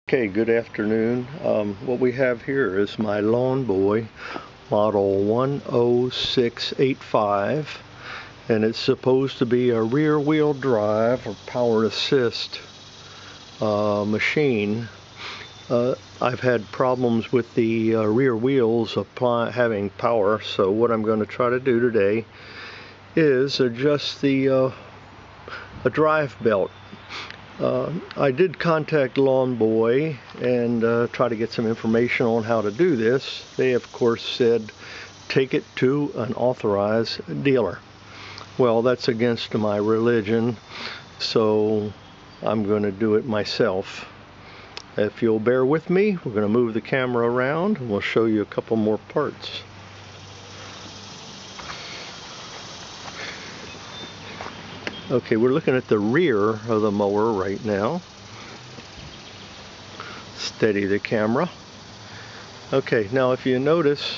Okay, good afternoon. What we have here is my Lawnboy model 10685, and it's supposed to be a rear wheel drive or power assist machine. I've had problems with the rear wheels having power, so what I'm going to try to do today is adjust the a drive belt. I did contact Lawnboy and try to get some information on how to do this. They of course said take it to an authorized dealer. Well, that's against my religion, so I'm going to do it myself. If you'll bear with me, we're going to move the camera around and we'll show you a couple more parts. Okay, we're looking at the rear of the mower right now. Steady the camera. Okay, now if you notice,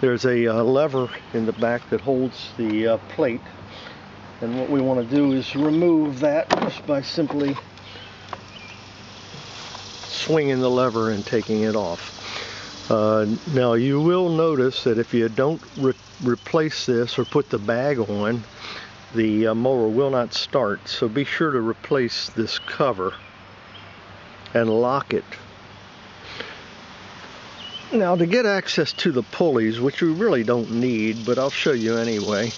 there's a lever in the back that holds the plate. And what we want to do is remove that just by simply swinging the lever and taking it off. Now you will notice that if you don't replace this or put the bag on, the mower will not start, so be sure to replace this cover and lock it. Now to get access to the pulleys, which we really don't need, but I'll show you anyway,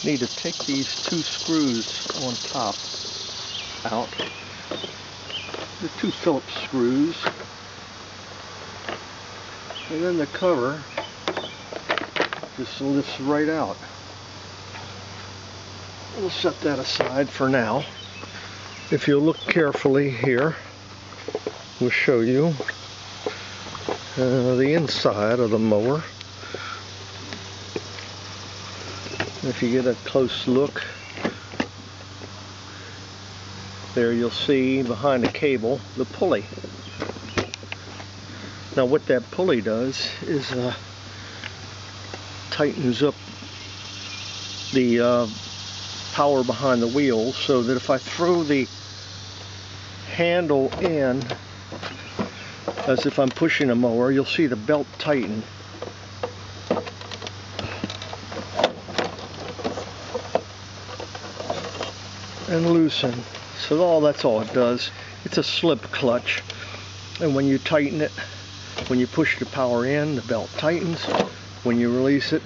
you need to take these two screws on top out, the two Phillips screws, and then the cover just lifts right out. We'll set that aside for now. If you look carefully here, we'll show you the inside of the mower. If you get a close look, there you'll see behind the cable the pulley. Now what that pulley does is tightens up the power behind the wheel, so that if I throw the handle in as if I'm pushing a mower, you'll see the belt tighten. And loosen. So that's all it does. It's a slip clutch, and when you tighten it, when you push the power in, the belt tightens. When you release it,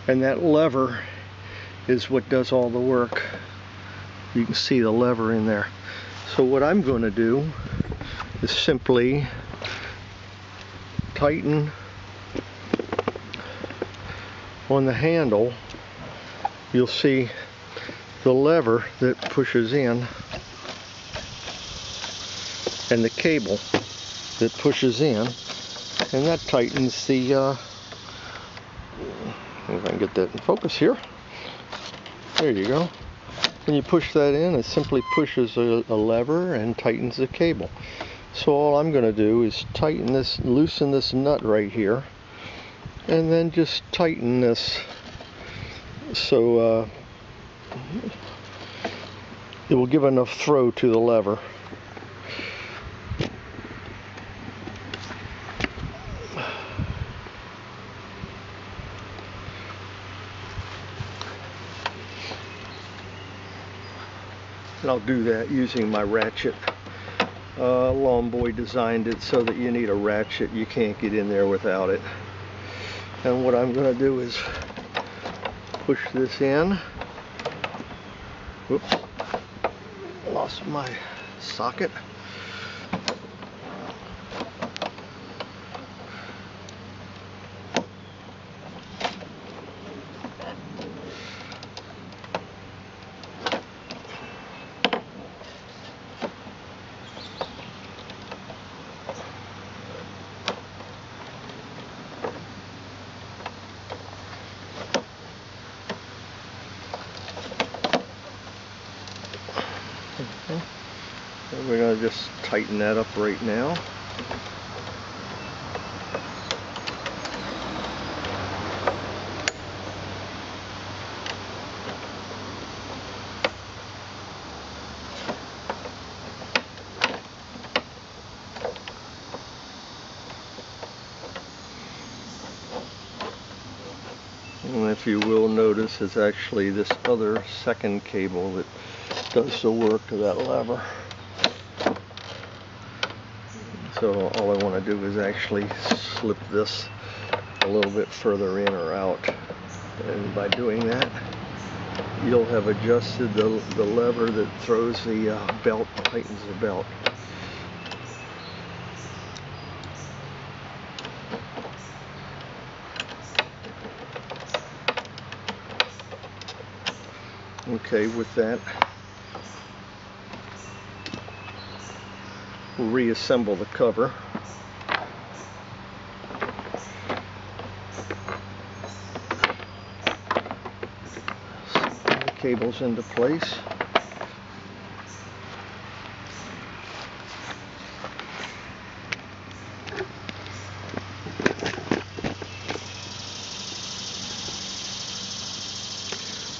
and that lever is what does all the work. You can see the lever in there. So what I'm going to do is simply tighten on the handle. You'll see the lever that pushes in and the cable that pushes in, and that tightens the if I can get that in focus here. There you go. When you push that in, it simply pushes a lever and tightens the cable. So all I'm going to do is tighten this, loosen this nut right here, and then just tighten this so it will give enough throw to the lever. And I'll do that using my ratchet. Lawnboy designed it so that you need a ratchet. You can't get in there without it. And what I'm going to do is push this in. Whoops, lost my socket. And we're going to just tighten that up right now. if you will notice, is actually this other second cable that does the work of that lever. So all I want to do is actually slip this a little bit further in or out, and by doing that you'll have adjusted the lever that throws the belt, tightens the belt. Okay, with that, we'll reassemble the cover. Slide the cables into place.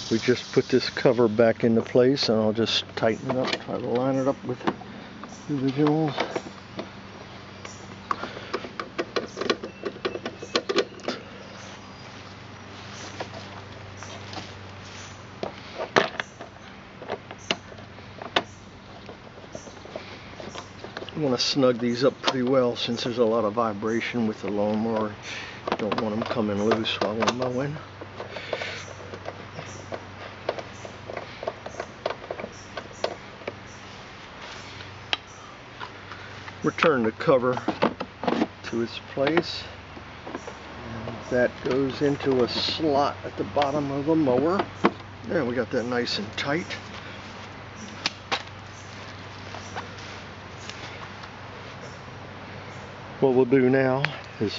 We just put this cover back into place, and I'll just tighten it up, try to line it up with the originals. I'm going to snug these up pretty well since there's a lot of vibration with the lawnmower. Don't want them coming loose while we're mowing. Return the cover to its place, and that goes into a slot at the bottom of the mower. There, we got that nice and tight. What we'll do now is,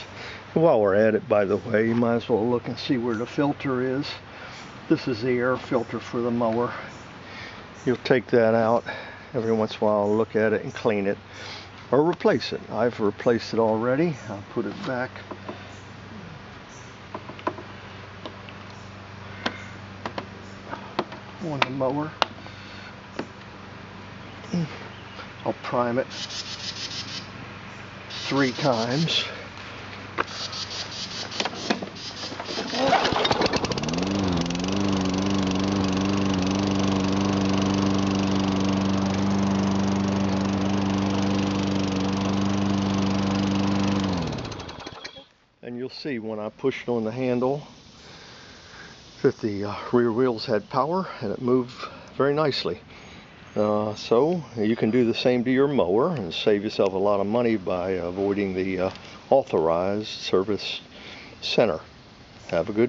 while we're at it, by the way, you might as well look and see where the filter is. This is the air filter for the mower. You'll take that out every once in a while, look at it and clean it, or replace it. I've replaced it already. I'll put it back. On the mower. I'll prime it 3 times. And you'll see when I pushed on the handle that the rear wheels had power, and it moved very nicely. So you can do the same to your mower and save yourself a lot of money by avoiding the authorized service center. Have a good